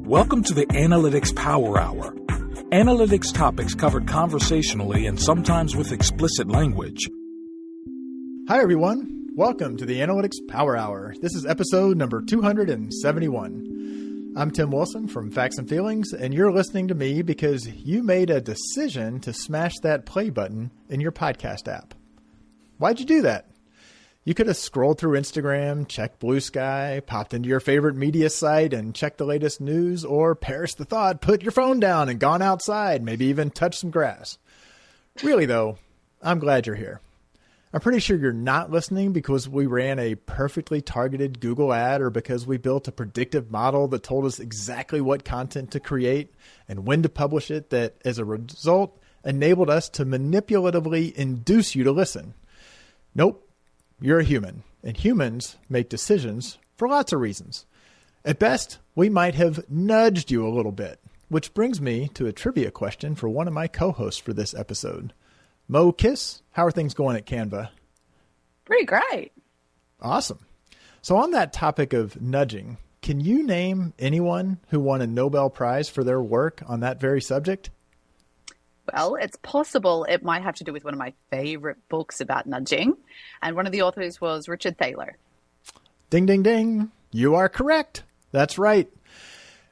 Welcome to the Analytics Power Hour. Analytics topics covered conversationally and sometimes with explicit language. Hi, everyone. Welcome to the Analytics Power Hour. This is episode number 271. I'm Tim Wilson from Facts and Feelings, and you're listening to me because you made a decision to smash that play button in your podcast app. Why'd you do that? You could have scrolled through Instagram, checked Blue Sky, popped into your favorite media site and checked the latest news, or perish the thought, put your phone down and gone outside, maybe even touched some grass. Really, though, I'm glad you're here. I'm pretty sure you're not listening because we ran a perfectly targeted Google ad or because we built a predictive model that told us exactly what content to create and when to publish it that, as a result, enabled us to manipulatively induce you to listen. Nope. You're a human, and humans make decisions for lots of reasons. At best, we might have nudged you a little bit, which brings me to a trivia question for one of my co-hosts for this episode. Mo Kiss, how are things going at Canva? Pretty great. Awesome. So on that topic of nudging, can you name anyone who won a Nobel Prize for their work on that very subject? Well, it's possible it might have to do with one of my favorite books about nudging. And one of the authors was Richard Thaler. Ding, ding, ding. You are correct. That's right.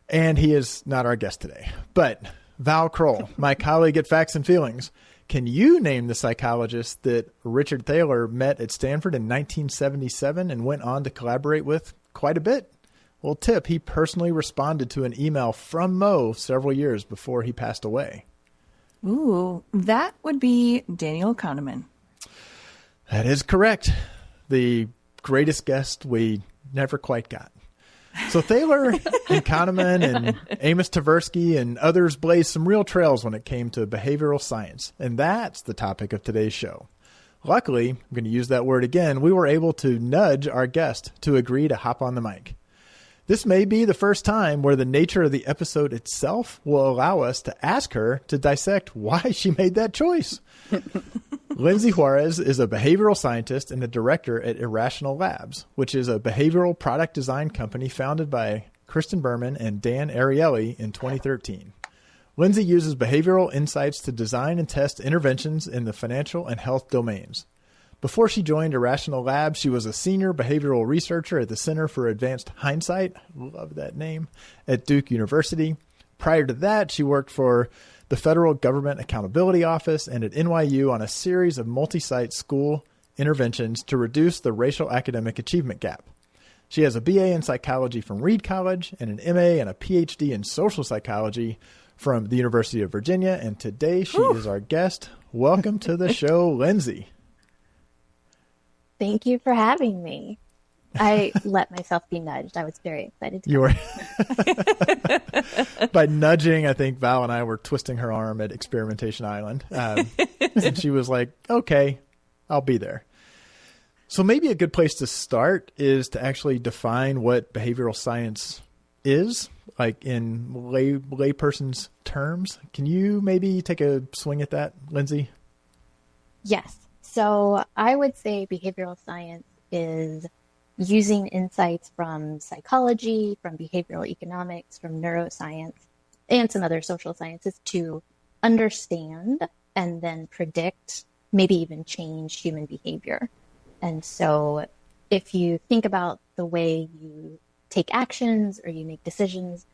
And he is not our guest today. But Val Kroll, my colleague at Facts and Feelings, can you name the psychologist that Richard Thaler met at Stanford in 1977 and went on to collaborate with quite a bit? Well, tip, he personally responded to an email from Mo several years before he passed away. Ooh, that would be Daniel Kahneman. That is correct. The greatest guest we never quite got. So Thaler and Kahneman and Amos Tversky and others blazed some real trails when it came to behavioral science. And that's the topic of today's show. Luckily, I'm going to use that word again, we were able to nudge our guest to agree to hop on the mic. This may be the first time where the nature of the episode itself will allow us to ask her to dissect why she made that choice. Lindsay Juarez is a behavioral scientist and a director at Irrational Labs, which is a behavioral product design company founded by Kristen Berman and Dan Ariely in 2013. Lindsay uses behavioral insights to design and test interventions in the financial and health domains. Before she joined Irrational Labs, she was a senior behavioral researcher at the Center for Advanced Hindsight, love that name, at Duke University. Prior to that, she worked for the Federal Government Accountability Office and at NYU on a series of multi-site school interventions to reduce the racial academic achievement gap. She has a BA in psychology from Reed College and an MA and a PhD in social psychology from the University of Virginia, and today she is our guest. Welcome to the show, Lindsay. Thank you for having me. I let myself be nudged. I was very excited. You were by nudging. I think Val and I were twisting her arm at Experimentation Island, and she was like, "Okay, I'll be there." So maybe a good place to start is to actually define what behavioral science is, like in layperson's terms. Can you maybe take a swing at that, Lindsay? Yes. So I would say behavioral science is using insights from psychology, from behavioral economics, from neuroscience, and some other social sciences to understand and then predict, maybe even change human behavior. And so if you think about the way you take actions or you make decisions,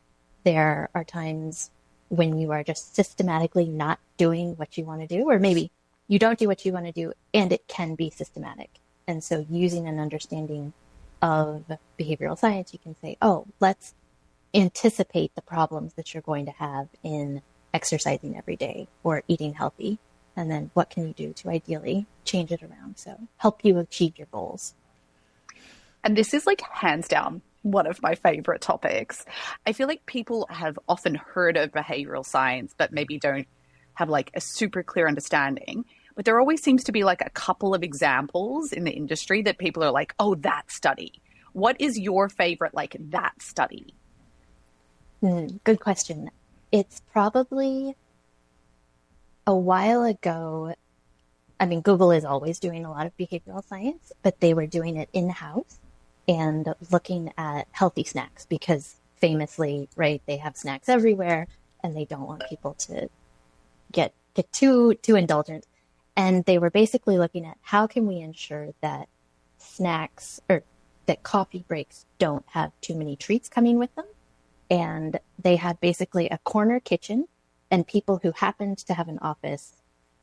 there are times when you are just systematically not doing what you want to do, or maybe you don't do what you want to do, and it can be systematic. And so using an understanding of behavioral science, you can say, oh, let's anticipate the problems that you're going to have in exercising every day or eating healthy. And then what can you do to ideally change it around? So help you achieve your goals. And this is like hands down one of my favorite topics. I feel like people have often heard of behavioral science, but maybe don't have like a super clear understanding. But there always seems to be like a couple of examples in the industry that people are like, oh, that study. What is your favorite, like that study? Good question. It's probably a while ago. I mean, Google is always doing a lot of behavioral science, but they were doing it in-house and looking at healthy snacks because famously, right, they have snacks everywhere and they don't want people to get too indulgent. And they were basically looking at how can we ensure that snacks or that coffee breaks don't have too many treats coming with them. And they had basically a corner kitchen, and people who happened to have an office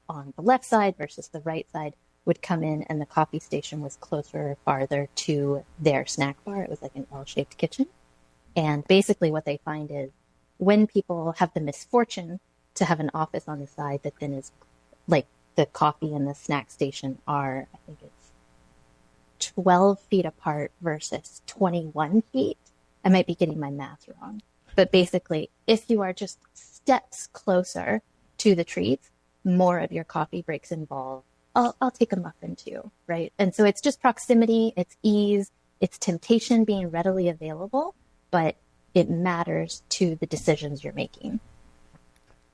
on the left side versus the right side would come in, and the coffee station was closer or farther to their snack bar. It was like an L-shaped kitchen. And basically what they find is when people have the misfortune to have an office on the side that then is like the coffee and the snack station are, I think it's 12 feet apart versus 21 feet. I might be getting my math wrong. But basically, if you are just steps closer to the treats, more of your coffee breaks involve, I'll take a muffin too, right? And so it's just proximity, it's ease, it's temptation being readily available, but it matters to the decisions you're making.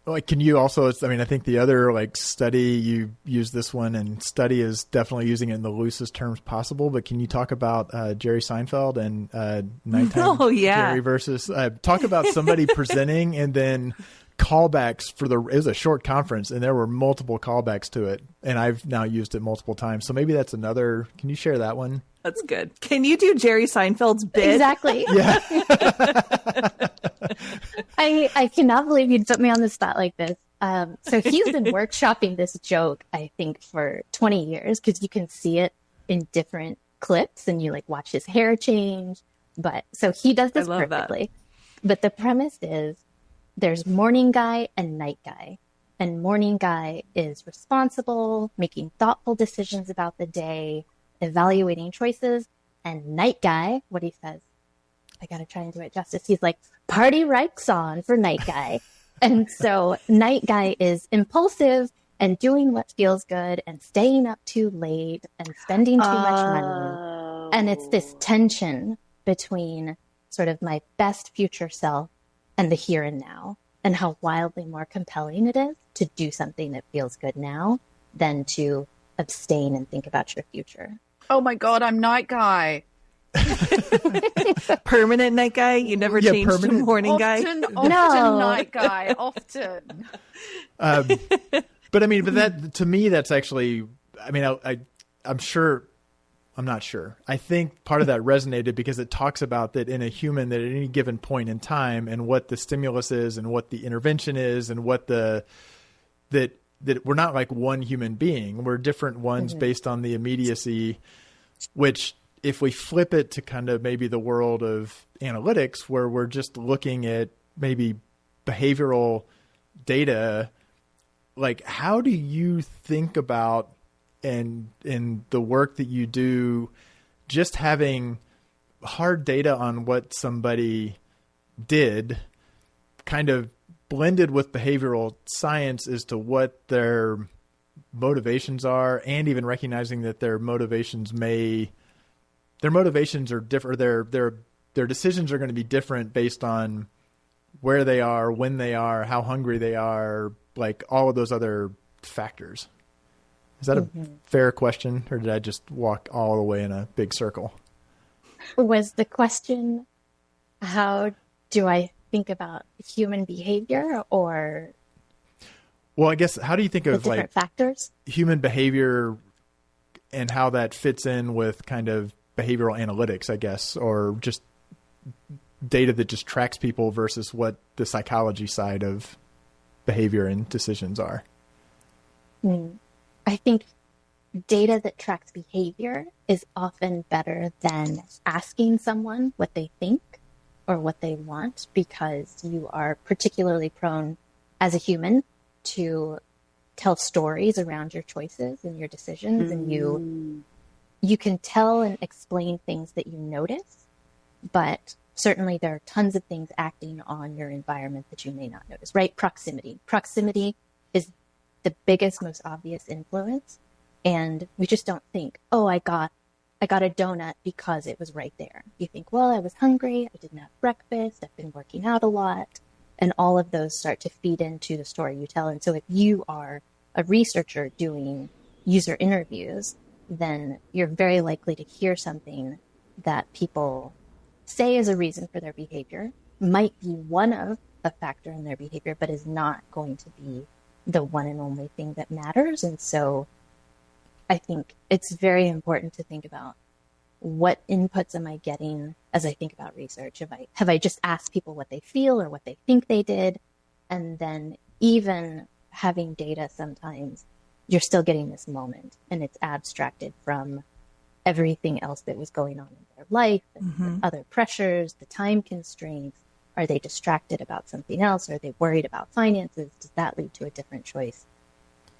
Like, can you also, I mean, I think the other like study, you use this one, and study is definitely using it in the loosest terms possible, but can you talk about Jerry Seinfeld and nighttime Jerry versus, talk about somebody presenting and then callbacks for it was a short conference and there were multiple callbacks to it, and I've now used it multiple times. So maybe that's another, can you share that one? That's good. Can you do Jerry Seinfeld's bit? Exactly. Yeah. I cannot believe you'd put me on the spot like this. So he's been workshopping this joke, I think, for 20 years, because you can see it in different clips and you like watch his hair change. But so he does this perfectly. But the premise is there's morning guy and night guy. And morning guy is responsible, making thoughtful decisions about the day, evaluating choices. And night guy, what he says, I got to try and do it justice. He's like, party rights on for night guy. And so night guy is impulsive and doing what feels good and staying up too late and spending too much money. And it's this tension between sort of my best future self and the here and now, and how wildly more compelling it is to do something that feels good now than to abstain and think about your future. Oh my God, I'm night guy. Permanent night guy? You never changed to morning guy? Often No. night guy, often. But I mean, but that, to me, that's actually, I mean, I'm not sure. I think part of that resonated because it talks about that in a human, that at any given point in time and what the stimulus is and what the intervention is and what that we're not like one human being. We're different ones based on the immediacy, which if we flip it to kind of maybe the world of analytics, where we're just looking at maybe behavioral data, like how do you think about, and in the work that you do, just having hard data on what somebody did kind of blended with behavioral science as to what their motivations are, and even recognizing that their motivations are different, their decisions are going to be different based on where they are, when they are, how hungry they are, like all of those other factors. Is that a fair question, or did I just walk all the way in a big circle? Was the question, how do I think about human behavior, or? Well, I guess, how do you think of different like factors? Human behavior and how that fits in with kind of behavioral analytics, I guess, or just data that just tracks people versus what the psychology side of behavior and decisions are? I think data that tracks behavior is often better than asking someone what they think or what they want, because you are particularly prone as a human to tell stories around your choices and your decisions, and you can tell and explain things that you notice, but certainly there are tons of things acting on your environment that you may not notice, right? Proximity is the biggest, most obvious influence. And we just don't think, oh, I got a donut because it was right there. You think, well, I was hungry, I didn't have breakfast, I've been working out a lot. And all of those start to feed into the story you tell. And so if you are a researcher doing user interviews, then you're very likely to hear something that people say is a reason for their behavior. might be one of a factor in their behavior, but is not going to be the one and only thing that matters. And so I think it's very important to think about what inputs am I getting as I think about research? Have I just asked people what they feel or what they think they did? And then even having data, sometimes you're still getting this moment and it's abstracted from everything else that was going on in their life and the other pressures, the time constraints. Are they distracted about something else? Are they worried about finances? Does that lead to a different choice?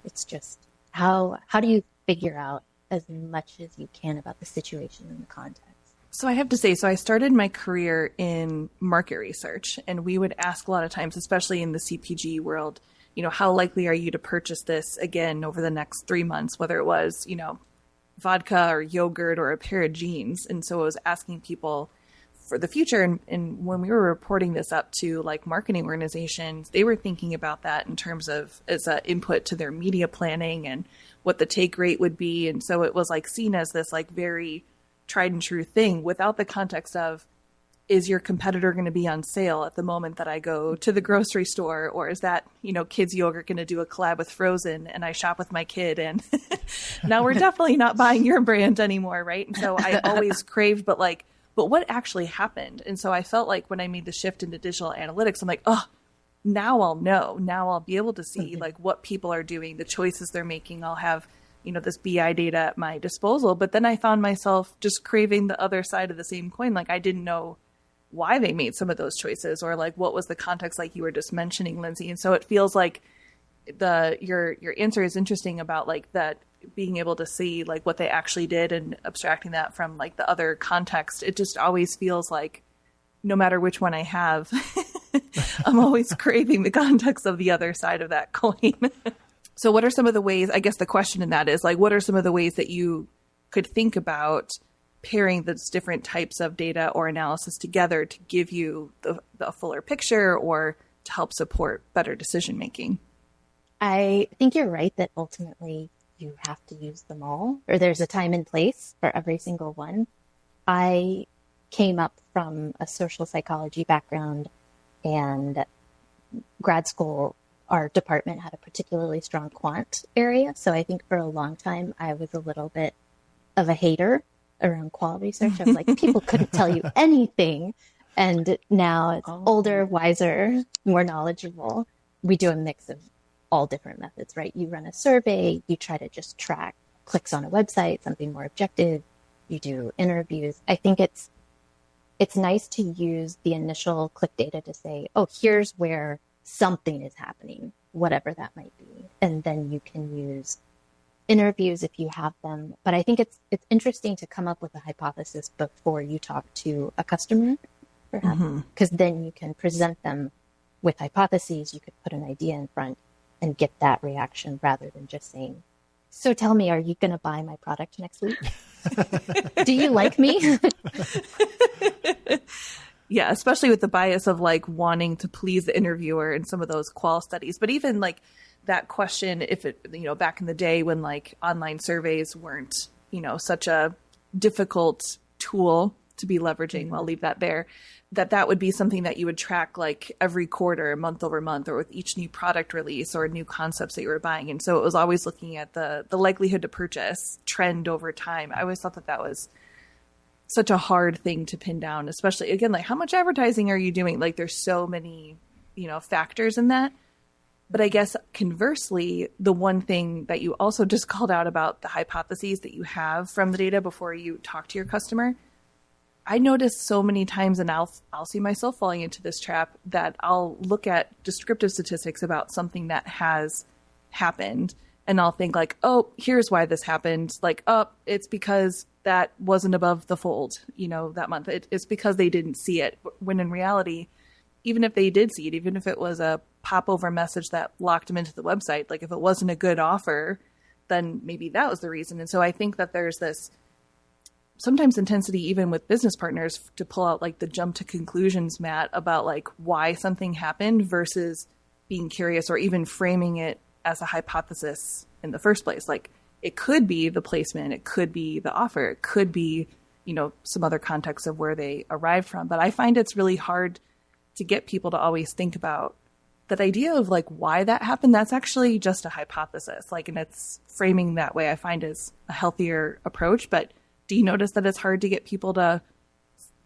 It's just how do you figure out as much as you can about the situation and the context? So I have to say, I started my career in market research, and we would ask a lot of times, especially in the CPG world, how likely are you to purchase this again over the next 3 months, whether it was, vodka or yogurt or a pair of jeans. And so I was asking people for the future. And when we were reporting this up to like marketing organizations, they were thinking about that in terms of as an input to their media planning and what the take rate would be. And so it was like seen as this like very tried and true thing without the context of, is your competitor going to be on sale at the moment that I go to the grocery store? Or is that, kids yogurt going to do a collab with Frozen and I shop with my kid and now we're definitely not buying your brand anymore. Right. And so I always craved, but what actually happened? And so I felt like when I made the shift into digital analytics, I'm like, oh, now I'll know. Now I'll be able to see like what people are doing, the choices they're making. I'll have, this BI data at my disposal. But then I found myself just craving the other side of the same coin. Like I didn't know why they made some of those choices or like what was the context like you were just mentioning, Lindsay. And so it feels like your answer is interesting about like that being able to see like what they actually did and abstracting that from like the other context. It just always feels like no matter which one I have, I'm always craving the context of the other side of that coin. So what are some of the ways, I guess the question in that is like, what are some of the ways that you could think about pairing those different types of data or analysis together to give you the fuller picture or to help support better decision making? I think you're right that ultimately you have to use them all, or there's a time and place for every single one. I came up from a social psychology background, and grad school, our department had a particularly strong quant area. So I think for a long time, I was a little bit of a hater around qual research. I was like, people couldn't tell you anything. And now it's older, wiser, more knowledgeable. We do a mix of all different methods, right? You run a survey, you try to just track clicks on a website, something more objective. You do interviews. I think it's nice to use the initial click data to say, oh, here's where something is happening, whatever that might be. And then you can use interviews if you have them. But I think it's interesting to come up with a hypothesis before you talk to a customer, perhaps, because then you can present them with hypotheses. You could put an idea in front and get that reaction rather than just saying, so tell me, are you going to buy my product next week? Do you like me? Yeah, especially with the bias of like wanting to please the interviewer in some of those qual studies. But even like that question, if it, back in the day when like online surveys weren't, such a difficult tool to be leveraging, I'll leave that there, that would be something that you would track like every quarter, month over month, or with each new product release or new concepts that you were buying. And so it was always looking at the likelihood to purchase trend over time. I always thought that was such a hard thing to pin down, especially again, like how much advertising are you doing? Like there's so many, factors in that. But I guess conversely, the one thing that you also just called out about the hypotheses that you have from the data before you talk to your customer, I noticed so many times, and I'll see myself falling into this trap, that I'll look at descriptive statistics about something that has happened, and I'll think like, oh, here's why this happened. Like, oh, it's because that wasn't above the fold, that month. It's because they didn't see it. When in reality, even if they did see it, even if it was a popover message that locked them into the website, like if it wasn't a good offer, then maybe that was the reason. And so I think that there's this sometimes intensity even with business partners to pull out like the jump to conclusions, Matt, about like why something happened versus being curious or even framing it as a hypothesis in the first place. Like it could be the placement, it could be the offer, it could be, some other context of where they arrived from. But I find it's really hard to get people to always think about that idea of like why that happened. That's actually just a hypothesis. Like, and it's framing that way I find is a healthier approach. But do you notice that it's hard to get people to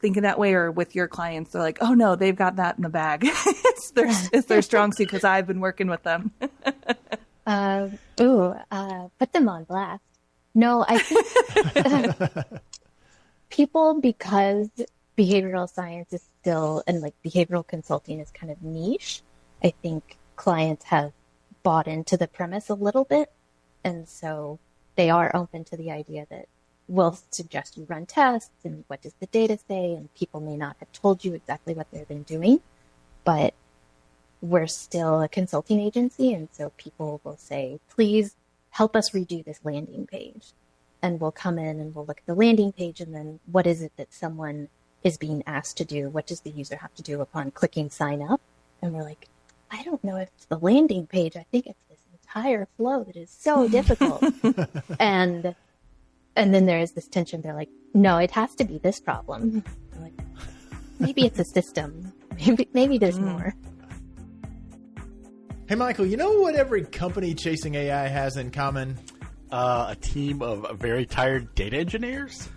think in that way, or with your clients, they're like, oh no, they've got that in the bag. it's their strong suit because I've been working with them. Put them on blast. No, I think people, because behavioral science is still, and like behavioral consulting is kind of niche, I think clients have bought into the premise a little bit. And so they are open to the idea that we'll suggest you run tests and what does the data say? And people may not have told you exactly what they've been doing, but we're still a consulting agency. And so people will say, please help us redo this landing page. And we'll come in and we'll look at the landing page. And then what is it that someone is being asked to do? What does the user have to do upon clicking sign up? And we're like, I don't know if it's the landing page. I think it's this entire flow that is so difficult. And then there is this tension. They're like, no, it has to be this problem. I'm like, maybe it's a system. Maybe there's more. Hey, Michael, you know what every company chasing AI has in common? A team of very tired data engineers?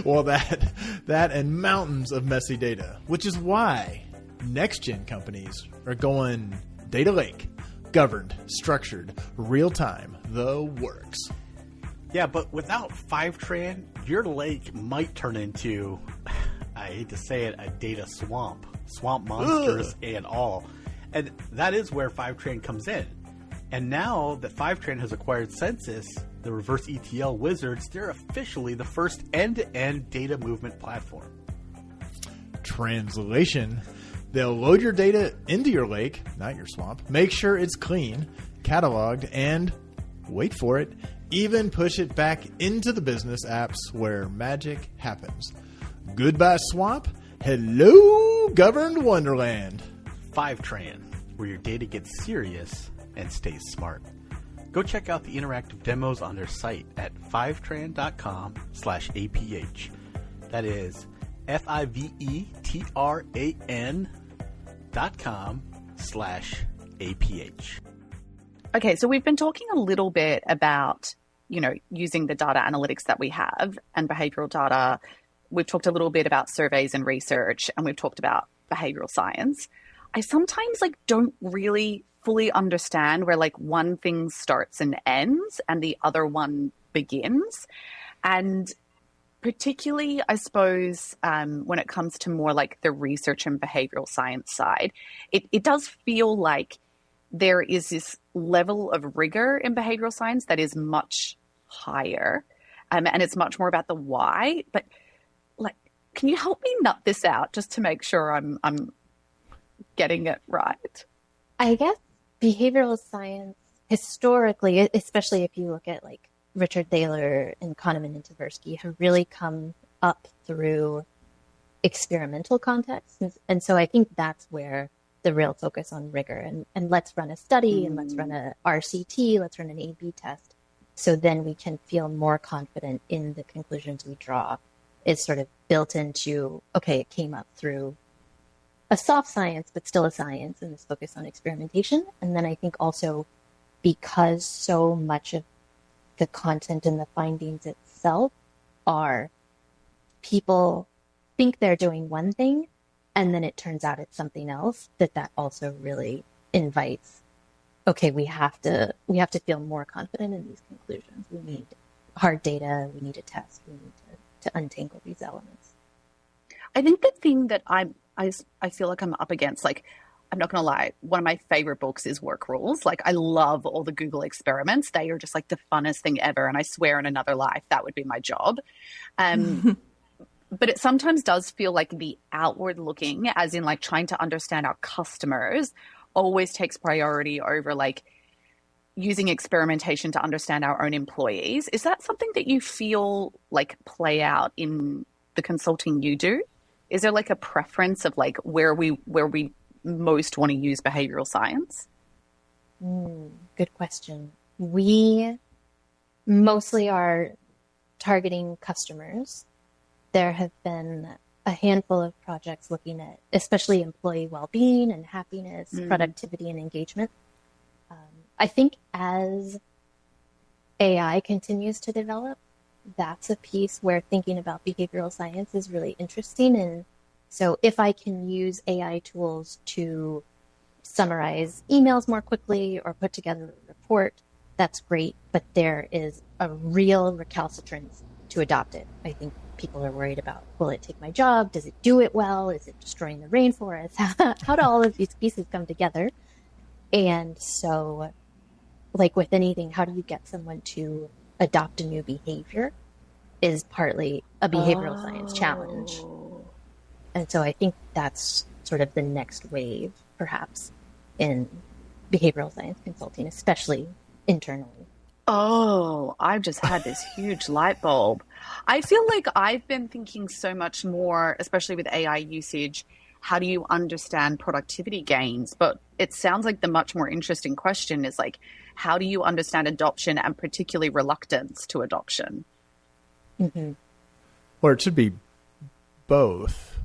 Well, that and mountains of messy data, which is why next-gen companies are going data lake, governed, structured, real-time, the works. Yeah, but without Fivetran, your lake might turn into, I hate to say it, a data swamp. Swamp monsters and all. And that is where Fivetran comes in. And now that Fivetran has acquired Census, the reverse ETL wizards, they're officially the first end-to-end data movement platform. Translation: they'll load your data into your lake, not your swamp, make sure it's clean, cataloged, and, wait for it, even push it back into the business apps where magic happens. Goodbye, swamp. Hello, governed wonderland. Fivetran, where your data gets serious and stays smart. Go check out the interactive demos on their site at fivetran.com/APH. That is FIVETRAN.com/APH. Okay, so we've been talking a little bit about, using the data analytics that we have and behavioral data. We've talked a little bit about surveys and research, and we've talked about behavioral science. I sometimes don't really fully understand where one thing starts and ends and the other one begins. And particularly, I suppose, when it comes to more the research and behavioral science side, it does feel like there is this level of rigor in behavioral science that is much higher. And it's much more about the why. But can you help me nut this out just to make sure I'm getting it right? I guess behavioral science historically, especially if you look at Richard Thaler and Kahneman and Tversky, have really come up through experimental contexts. And so I think that's where the real focus on rigor and let's run a study and let's run a RCT, let's run an A/B test. So then we can feel more confident in the conclusions we draw. It's sort of built into, okay, it came up through a soft science, but still a science, and this focus on experimentation. And then I think also because so much of the content and the findings itself are people think they're doing one thing, and then it turns out it's something else, that also really invites, okay, we have to feel more confident in these conclusions. We need hard data, we need a test, we need to untangle these elements. I think the thing that I feel like I'm up against, I'm not going to lie, one of my favorite books is Work Rules. I love all the Google experiments. They are just the funnest thing ever. And I swear in another life, that would be my job. But it sometimes does feel like the outward looking, as in trying to understand our customers, always takes priority over using experimentation to understand our own employees. Is that something that you feel play out in the consulting you do? Is there a preference of where we most want to use behavioral science? Good question. We mostly are targeting customers. There have been a handful of projects looking at especially employee well-being and happiness, productivity and engagement. I think as AI continues to develop, that's a piece where thinking about behavioral science is really interesting. And so if I can use AI tools to summarize emails more quickly or put together a report, that's great. But there is a real recalcitrance to adopt it. I think people are worried about, will it take my job? Does it do it well? Is it destroying the rainforest? How do all of these pieces come together? And so, like with anything, how do you get someone to adopt a new behavior is partly a behavioral science challenge. And so I think that's sort of the next wave, perhaps, in behavioral science consulting, especially internally. Oh, I've just had this huge light bulb. I feel like I've been thinking so much more, especially with AI usage, how do you understand productivity gains? But it sounds like the much more interesting question is like, how do you understand adoption and particularly reluctance to adoption? Mm-hmm. Or it should be both.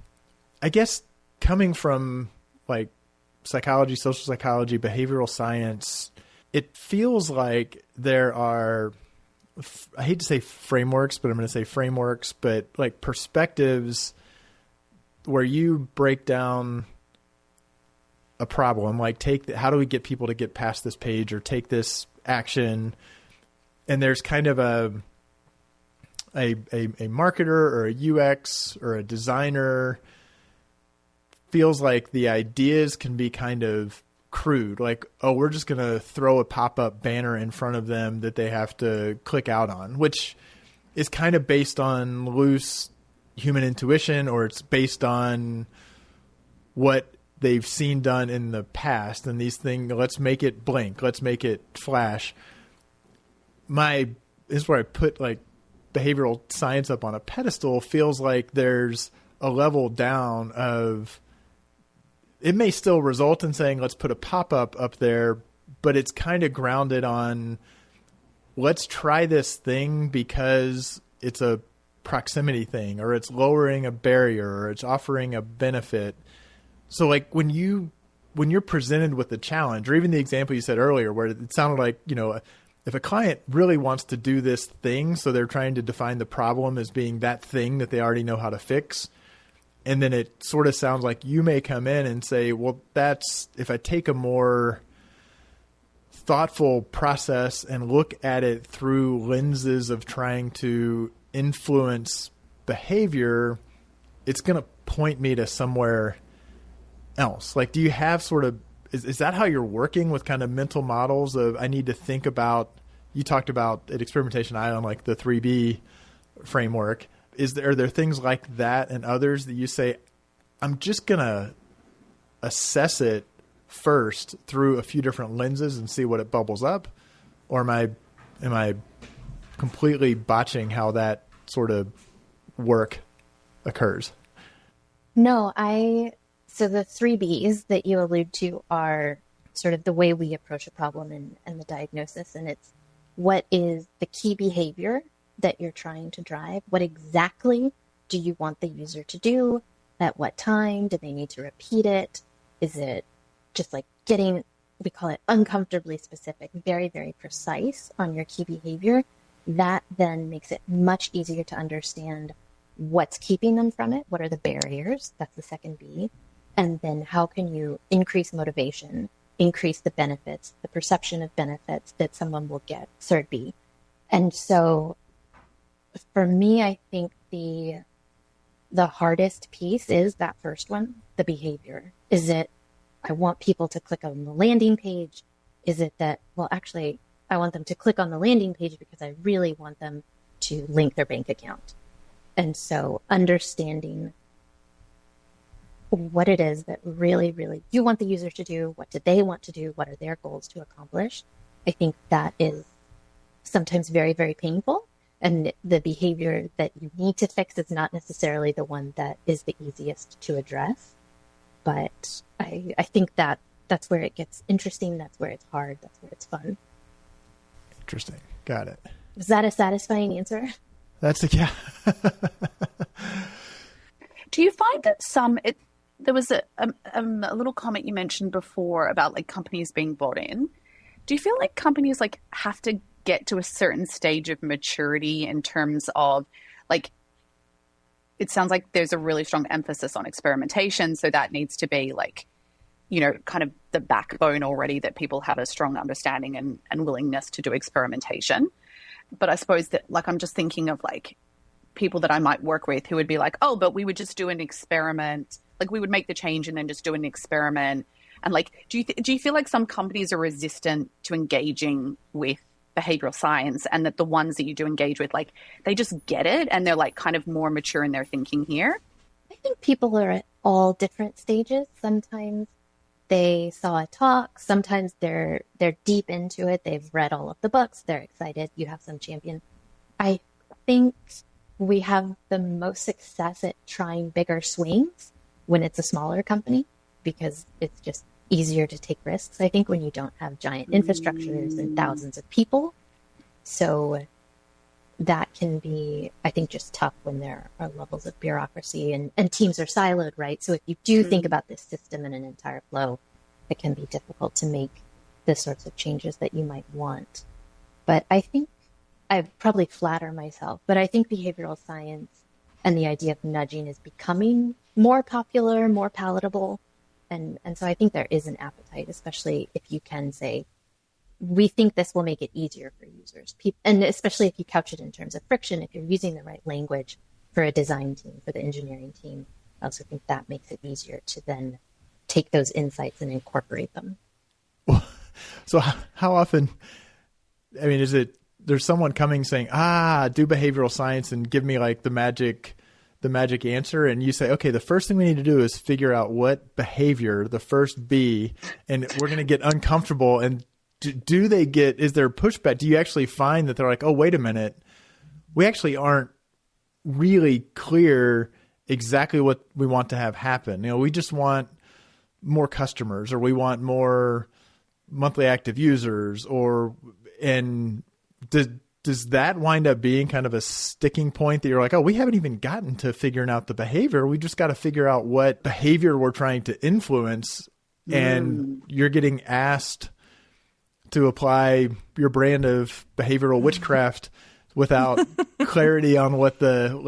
I guess coming from like psychology, social psychology, behavioral science, it feels like there are, I hate to say frameworks, but I'm going to say frameworks, but like perspectives where you break down a problem, like how do we get people to get past this page or take this action? And there's kind of a marketer or a UX or a designer feels like the ideas can be kind of crude, like, oh, we're just going to throw a pop-up banner in front of them that they have to click out on, which is kind of based on loose human intuition, or it's based on what they've seen done in the past. And these things, let's make it blink, let's make it flash. This is where I put like behavioral science up on a pedestal. Feels like there's a level down of, it may still result in saying, let's put a pop-up up there, but it's kind of grounded on, let's try this thing because it's a proximity thing, or it's lowering a barrier, or it's offering a benefit. So like when you're presented with a challenge, or even the example you said earlier, where it sounded like, if a client really wants to do this thing, so they're trying to define the problem as being that thing that they already know how to fix. And then it sort of sounds like you may come in and say, well, if I take a more thoughtful process and look at it through lenses of trying to influence behavior, it's going to point me to somewhere else. Like, do you have sort of, is that how you're working with kind of mental models of, I need to think about, you talked about at Experimentation Island, like the 3B framework. Are there things like that and others that you say, I'm just going to assess it first through a few different lenses and see what it bubbles up? Or am I completely botching how that sort of work occurs? No, so the 3Bs that you allude to are sort of the way we approach a problem and the diagnosis. And it's, what is the key behavior that you're trying to drive? What exactly do you want the user to do? At what time? Do they need to repeat it? Is it just like we call it uncomfortably specific, very, very precise on your key behavior? That then makes it much easier to understand what's keeping them from it. What are the barriers? That's the second B. And then how can you increase motivation, increase the benefits, the perception of benefits that someone will get, third B. And so for me, I think the hardest piece is that first one, the behavior. Is it, I want people to click on the landing page? Is it that, well, actually, I want them to click on the landing page because I really want them to link their bank account? And so understanding what it is that really, really you want the user to do, what do they want to do, what are their goals to accomplish? I think that is sometimes very, very painful. And the behavior that you need to fix is not necessarily the one that is the easiest to address. But I think that's where it gets interesting. That's where it's hard. That's where it's fun. Interesting. Got it. Was that a satisfying answer? Yeah. Do you find that there was a little comment you mentioned before about like companies being bought in. Do you feel like companies like have to get to a certain stage of maturity in terms of like, it sounds like there's a really strong emphasis on experimentation. So that needs to be like, you know, kind of the backbone already, that people have a strong understanding and willingness to do experimentation. But I suppose that, like, I'm just thinking of like people that I might work with who would be like, oh, but we would just do an experiment. Like we would make the change and then just do an experiment. And like, do you feel like some companies are resistant to engaging with behavioral science, and that the ones that you do engage with, like they just get it and they're like kind of more mature in their thinking here? I think people are at all different stages. Sometimes they saw a talk, sometimes they're deep into it, they've read all of the books, they're excited, you have some champion. I think we have the most success at trying bigger swings when it's a smaller company, because it's just easier to take risks, I think, when you don't have giant infrastructures and thousands of people. So that can be, I think, just tough when there are levels of bureaucracy and teams are siloed, right? So if you do think about this system in an entire flow, it can be difficult to make the sorts of changes that you might want. But I think, I probably flatter myself, but I think behavioral science and the idea of nudging is becoming more popular, more palatable. And so I think there is an appetite, especially if you can say, we think this will make it easier for users. And especially if you couch it in terms of friction, if you're using the right language for a design team, for the engineering team, I also think that makes it easier to then take those insights and incorporate them. So how often, I mean, there's someone coming saying, do behavioral science and give me like the magic answer, and you say, okay, the first thing we need to do is figure out what behavior, the first B, and we're going to get uncomfortable. And is there pushback? Do you actually find that they're like, oh, wait a minute, we actually aren't really clear exactly what we want to have happen. You know, we just want more customers, or we want more monthly active users, and does that wind up being kind of a sticking point that you're like, oh, we haven't even gotten to figuring out the behavior. We just got to figure out what behavior we're trying to influence. And you're getting asked to apply your brand of behavioral witchcraft without clarity on what the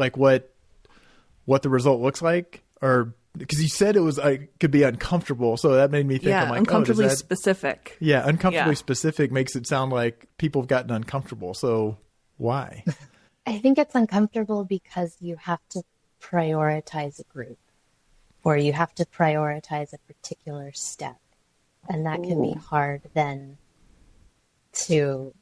result looks like, or because you said it was could be uncomfortable, so that made me think. I'm like, uncomfortably specific. Yeah, uncomfortably specific makes it sound like people have gotten uncomfortable. So why? I think it's uncomfortable because you have to prioritize a group, or you have to prioritize a particular step, and that can be hard then to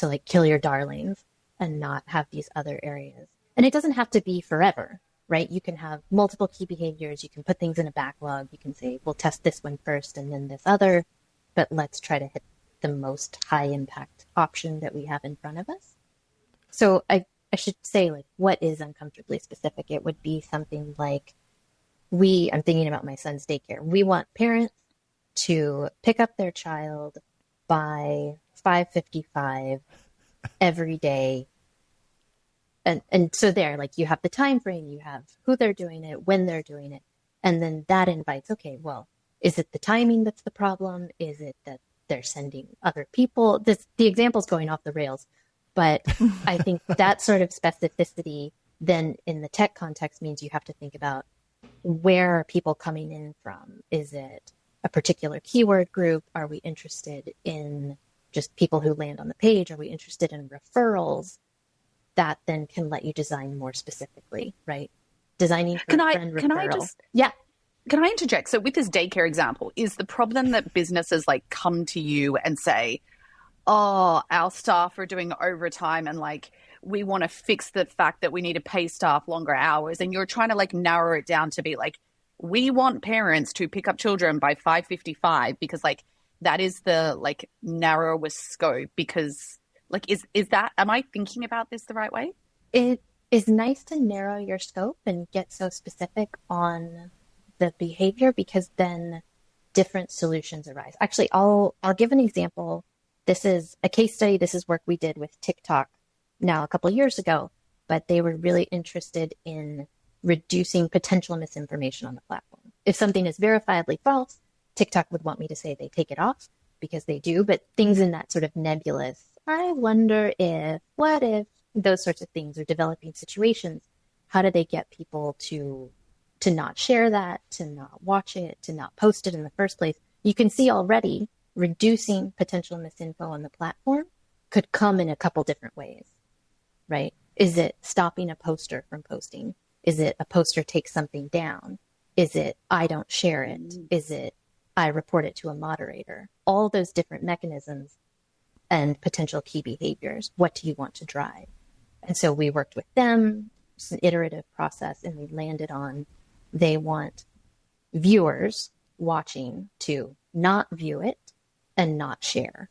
like kill your darlings and not have these other areas. And it doesn't have to be forever. Right? You can have multiple key behaviors. You can put things in a backlog. You can say, we'll test this one first and then this other, but let's try to hit the most high impact option that we have in front of us. So I should say, like, what is uncomfortably specific? It would be something like, I'm thinking about my son's daycare. We want parents to pick up their child by 5:55 every day. And so there, like, you have the time frame, you have who they're doing it, when they're doing it. And then that invites, okay, well, is it the timing that's the problem? Is it that they're sending other people? The example's going off the rails. But I think that sort of specificity then in the tech context means you have to think about, where are people coming in from? Is it a particular keyword group? Are we interested in just people who land on the page? Are we interested in referrals? That then can let you design more specifically, right? Designing for friend referral. Can I interject? So with this daycare example, is the problem that businesses like come to you and say, oh, our staff are doing overtime and like we want to fix the fact that we need to pay staff longer hours, and you're trying to like narrow it down to be like, we want parents to pick up children by 5:55 because like that is the like narrowest scope, because like, is that, am I thinking about this the right way? It is nice to narrow your scope and get so specific on the behavior, because then different solutions arise. Actually, I'll give an example. This is a case study. This is work we did with TikTok now a couple of years ago, but they were really interested in reducing potential misinformation on the platform. If something is verifiably false, TikTok would want me to say they take it off, because they do, but things in that sort of nebulous, I wonder if, what if, those sorts of things, or developing situations, how do they get people to not share that, to not watch it, to not post it in the first place? You can see already reducing potential misinfo on the platform could come in a couple different ways, right? Is it stopping a poster from posting? Is it a poster takes something down? Is it I don't share it? Is it I report it to a moderator? All those different mechanisms and potential key behaviors. What do you want to drive? And so we worked with them. It's an iterative process, and we landed on they want viewers watching to not view it and not share.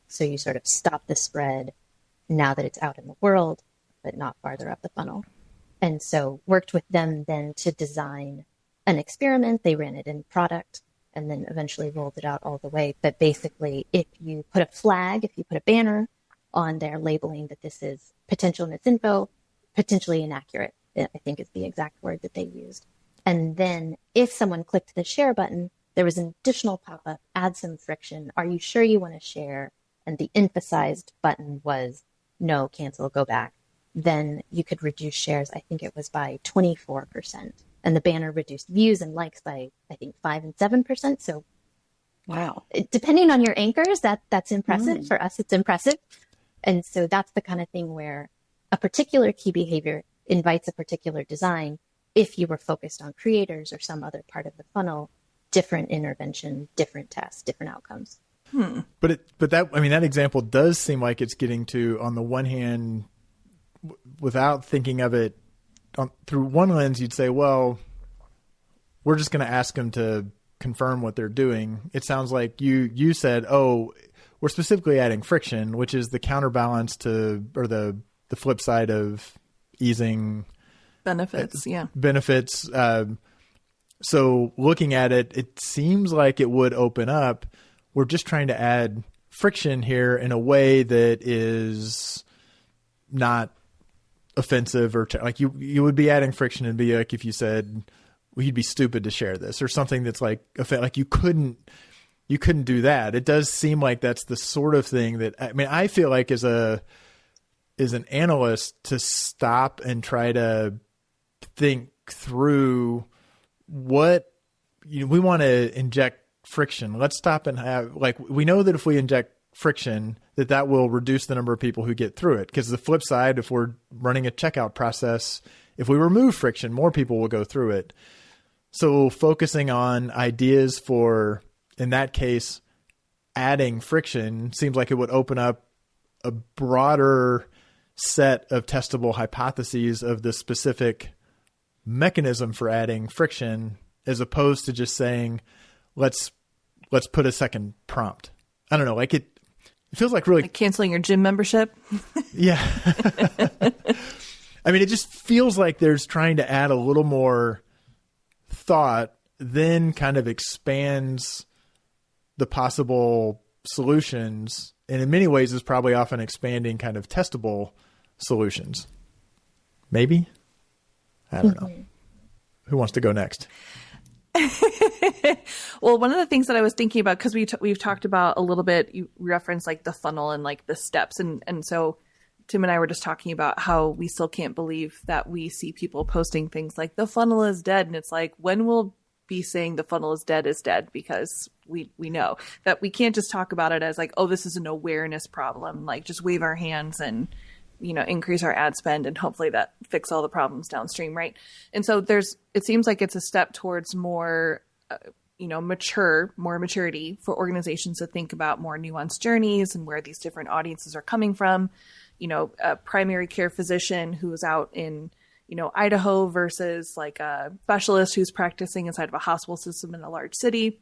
So you sort of stop the spread now that it's out in the world, but not farther up the funnel. And so worked with them then to design an experiment. They ran it in product and then eventually rolled it out all the way. But basically, if you put a flag, if you put a banner on there labeling that this is potential misinfo, potentially inaccurate, I think is the exact word that they used. And then if someone clicked the share button, there was an additional pop-up, add some friction. Are you sure you want to share? And the emphasized button was no, cancel, go back. Then you could reduce shares, I think it was by 24%. And the banner reduced views and likes by, I think, 5 and 7%. So, wow. Depending on your anchors, that's impressive. For us, it's impressive. And so that's the kind of thing where a particular key behavior invites a particular design. If you were focused on creators or some other part of the funnel, different intervention, different tests, different outcomes. But that example does seem like it's getting to, on the one hand, without thinking of it through one lens, you'd say, well, we're just going to ask them to confirm what they're doing. It sounds like you said, oh, we're specifically adding friction, which is the counterbalance to, or the flip side of easing benefits. Yeah. Benefits. So looking at it, it seems like it would open up. We're just trying to add friction here in a way that is not offensive, or like you would be adding friction and be like, if you said, well, you'd be stupid to share this, or something that's like you couldn't do that. It does seem like that's the sort of thing that, I mean, I feel like as an analyst, to stop and try to think through what we want to inject friction. Let's stop and have, like, we know that if we inject friction, that will reduce the number of people who get through it. Because the flip side, if we're running a checkout process, if we remove friction, more people will go through it. So focusing on ideas for, in that case, adding friction seems like it would open up a broader set of testable hypotheses of the specific mechanism for adding friction, as opposed to just saying, let's put a second prompt. I don't know, like it feels like really like canceling your gym membership. Yeah. I mean, it just feels like there's trying to add a little more thought, then kind of expands the possible solutions, and in many ways is probably often expanding kind of testable solutions. Maybe? I don't know. Who wants to go next? Well, one of the things that I was thinking about, because we've talked about a little bit, you referenced like the funnel and like the steps. And so Tim and I were just talking about how we still can't believe that we see people posting things like the funnel is dead. And it's like, when will be saying the funnel is dead, because we know that we can't just talk about it as like, oh, this is an awareness problem, like just wave our hands and, increase our ad spend and hopefully that fix all the problems downstream. Right. And so it seems like it's a step towards more, more maturity for organizations to think about more nuanced journeys and where these different audiences are coming from. A primary care physician who's out in, Idaho versus like a specialist who's practicing inside of a hospital system in a large city.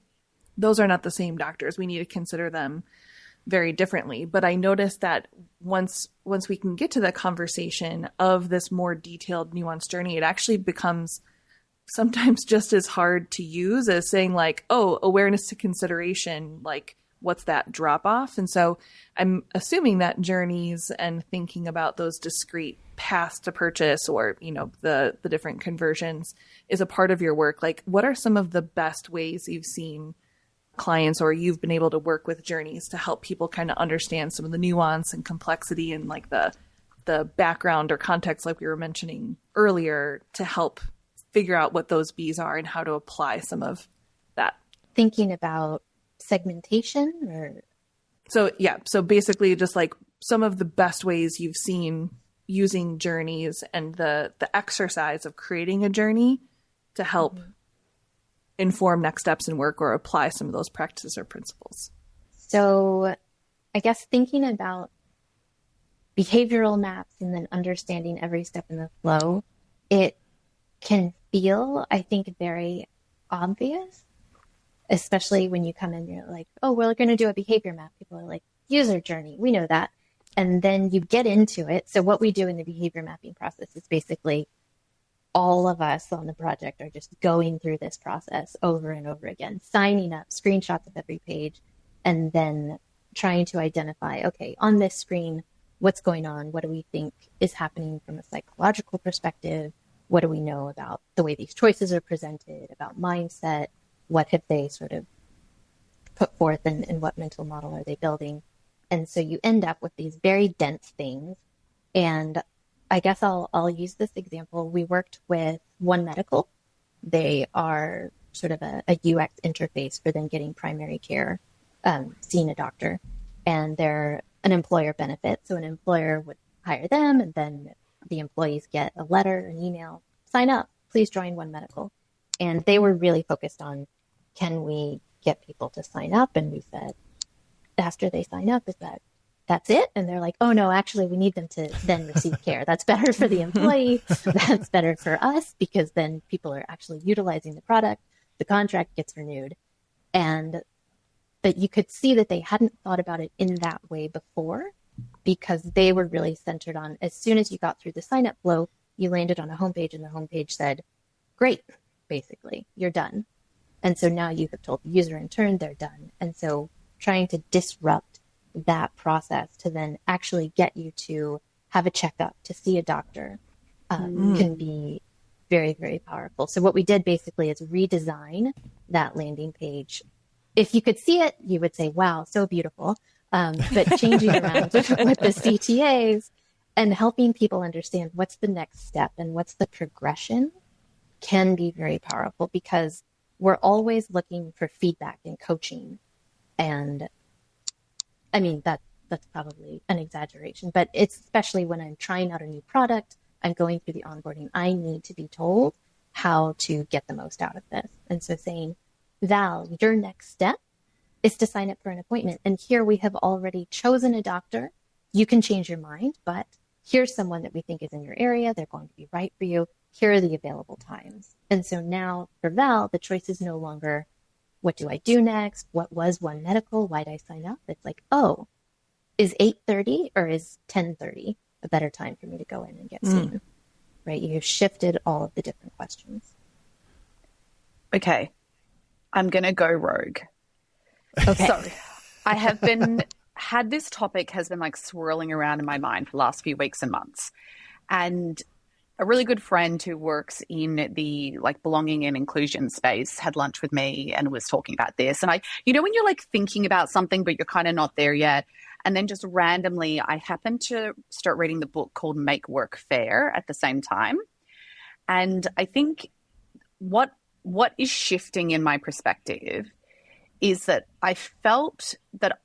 Those are not the same doctors. We need to consider them very differently. But I noticed that once we can get to that conversation of this more detailed, nuanced journey, it actually becomes sometimes just as hard to use as saying like, oh, awareness to consideration, like what's that drop off? And so I'm assuming that journeys and thinking about those discrete paths to purchase, or, you know, the different conversions, is a part of your work. Like, what are some of the best ways you've seen clients, or you've been able to work with journeys to help people kind of understand some of the nuance and complexity and like the background or context, like we were mentioning earlier, to help figure out what those Bs are and how to apply some of that? Thinking about segmentation, or so basically just like some of the best ways you've seen using journeys and the exercise of creating a journey to help inform next steps in work or apply some of those practices or principles. So I guess thinking about behavioral maps and then understanding every step in the flow, it can feel, I think, very obvious, especially when you come in, you're like, oh, we're going to do a behavior map. People are like, user journey, we know that. And then you get into it. So what we do in the behavior mapping process is basically all of us on the project are just going through this process over and over again, signing up, screenshots of every page, and then trying to identify, okay, on this screen, what's going on? What do we think is happening from a psychological perspective? What do we know about the way these choices are presented, about mindset? What have they sort of put forth, and what mental model are they building? And so you end up with these very dense things. And I guess I'll use this example. We worked with One Medical. They are sort of a UX interface for them getting primary care, seeing a doctor. And they're an employer benefit. So an employer would hire them, and then the employees get a letter, an email, sign up, please join One Medical. And they were really focused on, can we get people to sign up? And we said, after they sign up, that's it? And they're like, oh no, actually we need them to then receive care. That's better for the employee. That's better for us, because then people are actually utilizing the product. The contract gets renewed. But you could see that they hadn't thought about it in that way before, because they were really centered on, as soon as you got through the sign up flow, you landed on a homepage, and the homepage said, great, basically, you're done. And so now you have told the user in turn they're done. And so trying to disrupt that process to then actually get you to have a checkup, to see a doctor, can be very, very powerful. So what we did basically is redesign that landing page. If you could see it, you would say, wow, so beautiful. But changing around with the CTAs and helping people understand what's the next step and what's the progression can be very powerful, because we're always looking for feedback and coaching. And I mean, that's probably an exaggeration, but it's especially when I'm trying out a new product, I'm going through the onboarding, I need to be told how to get the most out of this. And so saying, Val, your next step is to sign up for an appointment. And here we have already chosen a doctor. You can change your mind, but here's someone that we think is in your area. They're going to be right for you. Here are the available times. And so now for Val, the choice is no longer, what do I do next? What was One Medical? Why did I sign up? It's like, oh, is 8:30 or is 10:30 a better time for me to go in and get seen? Right? You've shifted all of the different questions. Okay. I'm going to go rogue. Okay. So I have had this topic has been like swirling around in my mind for the last few weeks and months. And a really good friend who works in the like belonging and inclusion space had lunch with me and was talking about this. And when you're like thinking about something, but you're kind of not there yet. And then just randomly, I happened to start reading the book called Make Work Fair at the same time. And I think what is shifting in my perspective is that I felt that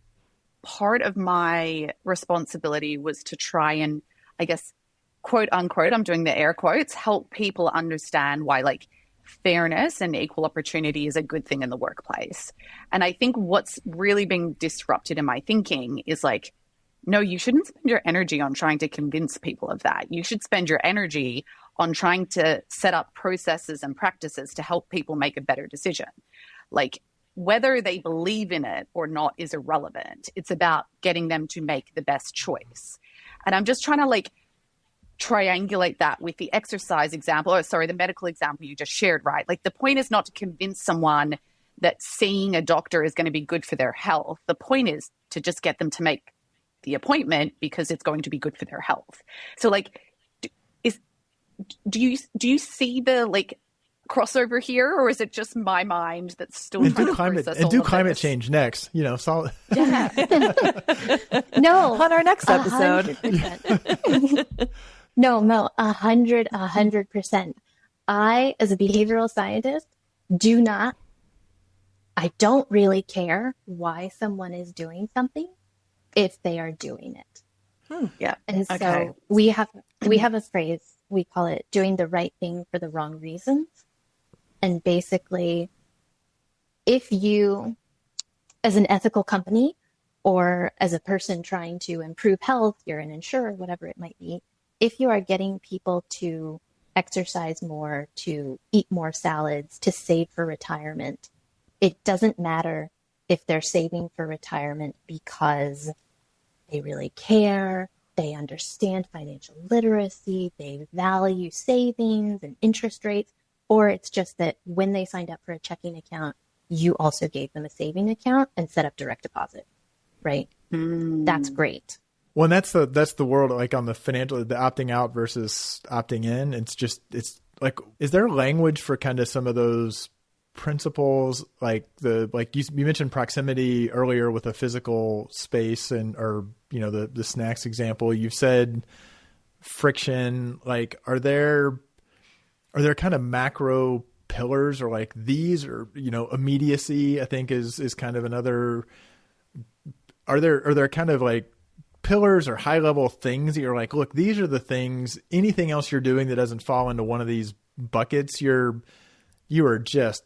part of my responsibility was to try and, I guess, quote unquote, I'm doing the air quotes, help people understand why like fairness and equal opportunity is a good thing in the workplace. And I think what's really being disrupted in my thinking is like, no, you shouldn't spend your energy on trying to convince people of that. You should spend your energy on trying to set up processes and practices to help people make a better decision. Like whether they believe in it or not is irrelevant. It's about getting them to make the best choice. And I'm just trying to like triangulate that with the exercise example, the medical example you just shared, right? Like the point is not to convince someone that seeing a doctor is going to be good for their health. The point is to just get them to make the appointment because it's going to be good for their health. So like, do you see the like crossover here, or is it just my mind that's still and trying do to climate process and all do of climate this? change next? So Yeah. No, On our next episode. 100%. No, 100%. I, as a behavioral scientist, I don't really care why someone is doing something if they are doing it. Yeah. And so Okay. we have a phrase, we call it doing the right thing for the wrong reasons. And basically, if you, as an ethical company or as a person trying to improve health, you're an insurer, whatever it might be, if you are getting people to exercise more, to eat more salads, to save for retirement, it doesn't matter if they're saving for retirement because they really care, they understand financial literacy, they value savings and interest rates, or it's just that when they signed up for a checking account, you also gave them a saving account and set up direct deposit, right? That's great. Well, and that's the world, like on the financial, the opting out versus opting in. It's like, is there language for kind of some of those principles, like you mentioned proximity earlier with a physical space or the snacks example. You've said friction. Like, are there kind of macro pillars, or like these, or immediacy, I think is kind of another. Are there kind of like pillars or high level things that you're like, look, these are the things, anything else you're doing that doesn't fall into one of these buckets, you are just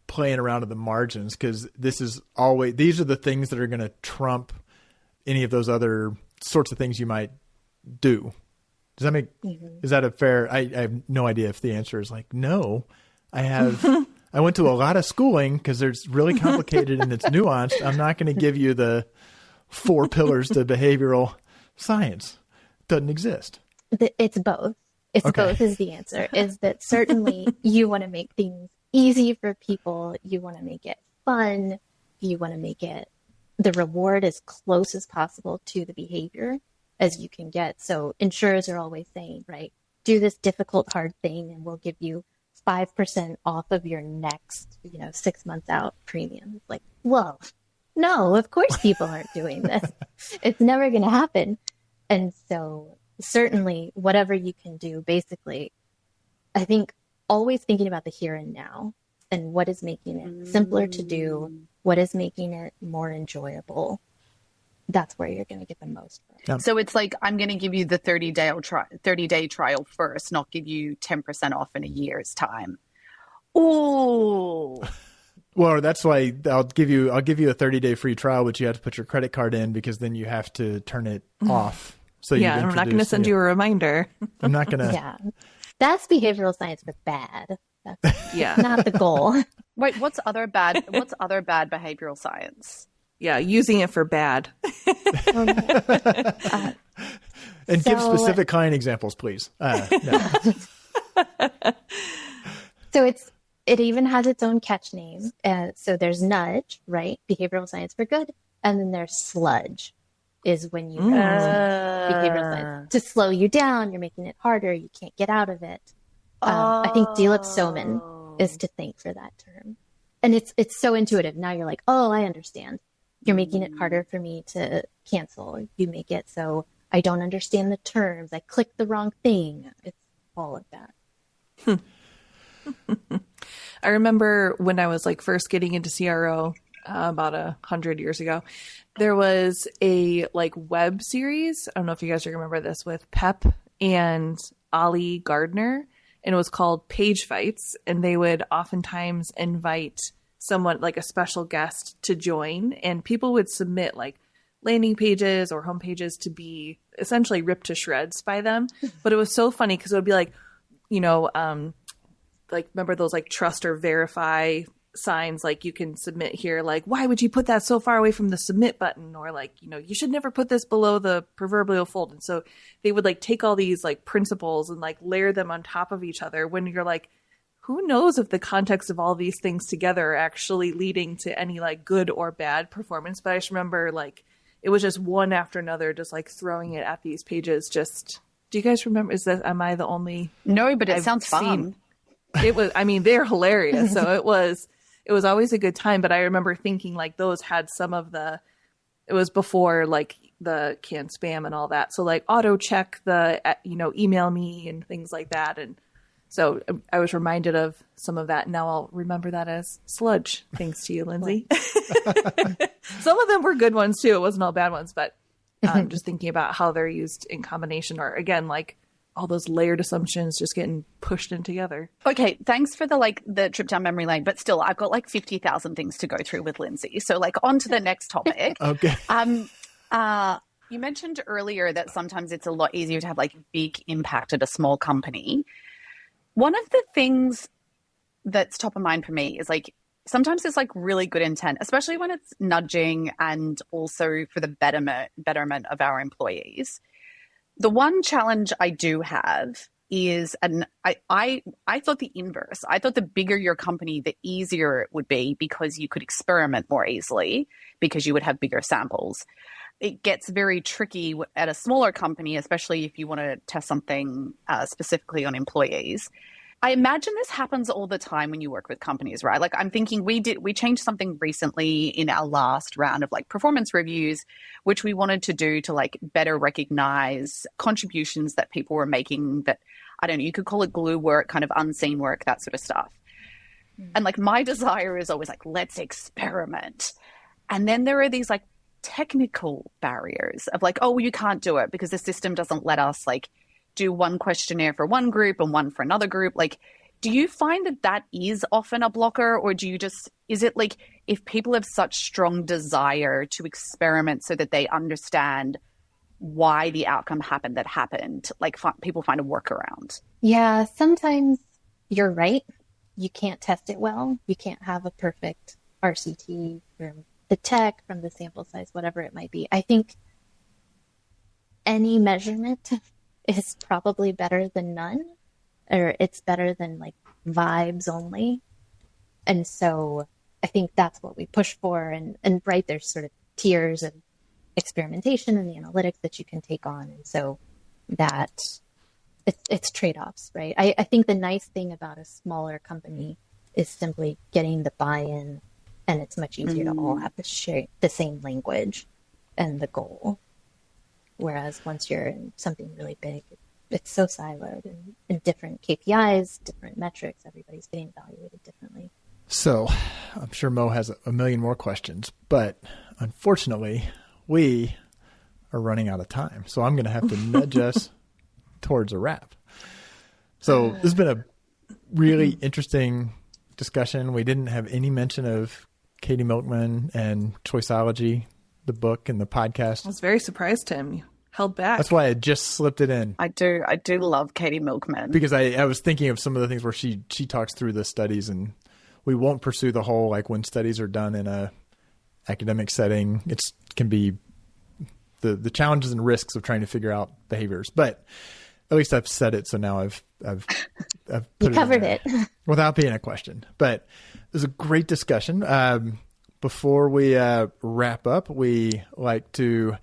playing around at the margins, because these are the things that are going to trump any of those other sorts of things you might do. Does that make, is that a fair, I have no idea if the answer is like, no, I went to a lot of schooling because it's really complicated and it's nuanced. I'm not going to give you the 4 pillars to behavioral science. It doesn't exist. It's both. Both is the answer, is that certainly you want to make things easy for people. You want to make it fun. You want to make it the reward as close as possible to the behavior as you can get. So insurers are always saying, right, do this difficult, hard thing and we'll give you 5% off of your next, 6 months out premium. Like, whoa, no, of course people aren't doing this. It's never going to happen. And so certainly whatever you can do, basically, I think always thinking about the here and now and what is making it simpler to do, what is making it more enjoyable. That's where you're going to get the most from it. Yep. So it's like, I'm going to give you the 30-day trial first, not give you 10% off in a year's time. Ooh. Well, that's why I'll give you a 30-day free trial, but you have to put your credit card in, because then you have to turn it off. So I'm not going to send you a reminder. I'm not going to. Yeah. That's behavioral science for bad. That's Yeah. not the goal. Wait, what's other bad behavioral science? Yeah, using it for bad. And give specific client examples, please. No. So it even has its own catch name. So there's nudge, right? Behavioral science for good. And then there's sludge, is when you use behavioral science to slow you down. You're making it harder. You can't get out of it. I think Delip-Soman is to thank for that term. And it's so intuitive. Now you're like, oh, I understand. You're making it harder for me to cancel. You make it so I don't understand the terms. I clicked the wrong thing. It's all of that. I remember when I was first getting into CRO about 100 years ago, there was a web series. I don't know if you guys remember this, with Pep and Ollie Gardner, and it was called Page Fights. And they would oftentimes invite someone, a special guest, to join, and people would submit landing pages or home pages to be essentially ripped to shreds by them. But it was so funny because it would be remember those trust or verify signs, you can submit here, why would you put that so far away from the submit button, or you should never put this below the proverbial fold. And so they would take all these principles and layer them on top of each other, when you're who knows if the context of all these things together are actually leading to any like good or bad performance. But I just remember like it was just one after another, just like throwing it at these pages. Just, do you guys remember? Am I the only? No, but it I've sounds fun. seen- It was, I mean, they're hilarious. So it was always a good time. But I remember thinking like those had some of the, it was before like the canned spam and all that. So like auto check the, email me and things like that. And so I was reminded of some of that. Now I'll remember that as sludge. Thanks to you, Lindsay. Some of them were good ones too. It wasn't all bad ones, but I'm just thinking about how they're used in combination, or again, like all those layered assumptions just getting pushed in together. Okay, thanks for the trip down memory lane, but still, I've got like 50,000 things to go through with Lindsay. So like on to the next topic. Okay. You mentioned earlier that sometimes it's a lot easier to have like big impact at a small company. One of the things that's top of mind for me is like sometimes it's like really good intent, especially when it's nudging and also for the betterment of our employees. The one challenge I do have is, and I thought the inverse. I thought the bigger your company, the easier it would be because you could experiment more easily because you would have bigger samples. It gets very tricky at a smaller company, especially if you want to test something specifically on employees. I imagine this happens all the time when you work with companies, right? Like I'm thinking we changed something recently in our last round of like performance reviews, which we wanted to do to like better recognize contributions that people were making that, I don't know, you could call it glue work, kind of unseen work, that sort of stuff. And like my desire is always like, let's experiment. And then there are these like technical barriers of like, oh, you can't do it because the system doesn't let us like do one questionnaire for one group and one for another group. Like, do you find that is often a blocker, or is it like if people have such strong desire to experiment so that they understand why the outcome happened, like people find a workaround? Yeah, sometimes you're right. You can't test it well. You can't have a perfect RCT from the tech, from the sample size, whatever it might be. I think any measurement is probably better than none, or it's better than like vibes only. And so I think that's what we push for. And right, there's sort of tiers of experimentation and the analytics that you can take on. And so that it's trade-offs, right? I think the nice thing about a smaller company is simply getting the buy-in, and it's much easier to all have the same language and the goal. Whereas once you're in something really big, it's so siloed and different KPIs, different metrics, everybody's getting evaluated differently. So I'm sure Mo has a million more questions, but unfortunately we are running out of time. So I'm going to have to nudge us towards a wrap. So this has been a really interesting discussion. We didn't have any mention of Katie Milkman and Choiceology, the book and the podcast. I was very surprised, Tim. You held back. That's why I just slipped it in. I do love Katie Milkman. Because I was thinking of some of the things where she talks through the studies, and we won't pursue the whole, like when studies are done in a academic setting, it can be the challenges and risks of trying to figure out behaviors. But at least I've said it, so now I've put you covered it without being a question. But it was a great discussion. Before we wrap up, we like to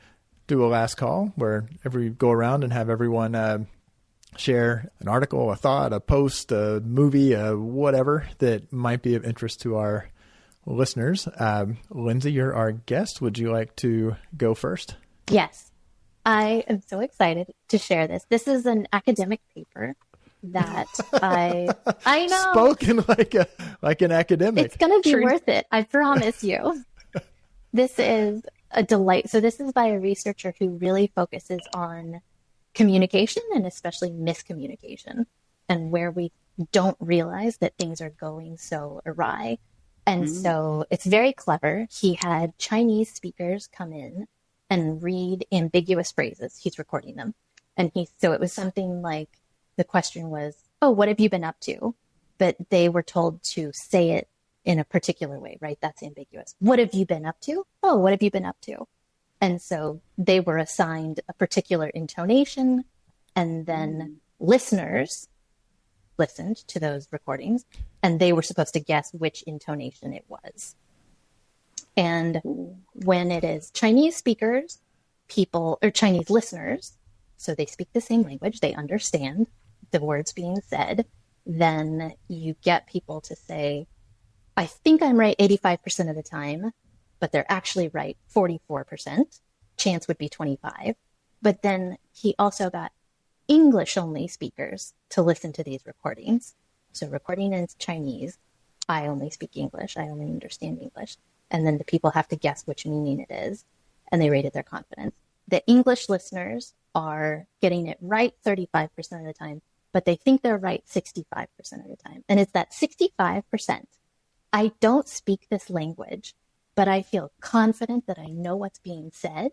do a last call where we go around and have everyone share an article, a thought, a post, a movie, whatever that might be of interest to our listeners. Lindsay, you're our guest. Would you like to go first? Yes. I am so excited to share this. This is an academic paper that I know. Spoken like an academic. It's going to be worth it. I promise you. This is a delight. So this is by a researcher who really focuses on communication and especially miscommunication and where we don't realize that things are going so awry. And so it's very clever. He had Chinese speakers come in and read ambiguous phrases. He's recording them. And so it was something like, the question was, oh, what have you been up to? But they were told to say it in a particular way, right? That's ambiguous. What have you been up to? Oh, what have you been up to? And so they were assigned a particular intonation, and then listeners listened to those recordings, and they were supposed to guess which intonation it was. And when it is Chinese speakers, people, or Chinese listeners, so they speak the same language, they understand the words being said, then you get people to say, I think I'm right 85% of the time, but they're actually right 44%. Chance would be 25. But then he also got English only speakers to listen to these recordings. So recording in Chinese, I only speak English, I only understand English. And then the people have to guess which meaning it is, and they rated their confidence. The English listeners are getting it right 35% of the time, but they think they're right 65% of the time. And it's that 65%. I don't speak this language, but I feel confident that I know what's being said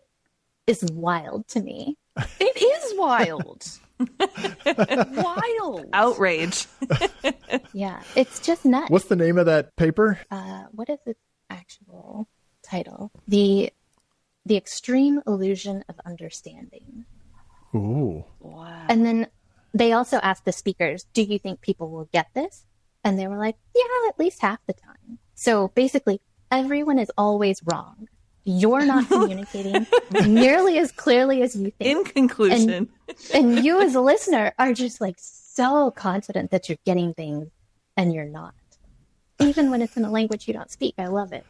is wild to me. It is wild. Wild. Outrage. Yeah, it's just nuts. What's the name of that paper? What is its actual title? The Extreme Illusion of Understanding. Ooh. Wow. And then they also asked the speakers, do you think people will get this? And they were like, yeah, at least half the time. So basically, everyone is always wrong. You're not communicating nearly as clearly as you think. In conclusion. And you as a listener are just like so confident that you're getting things and you're not. Even when it's in a language you don't speak. I love it.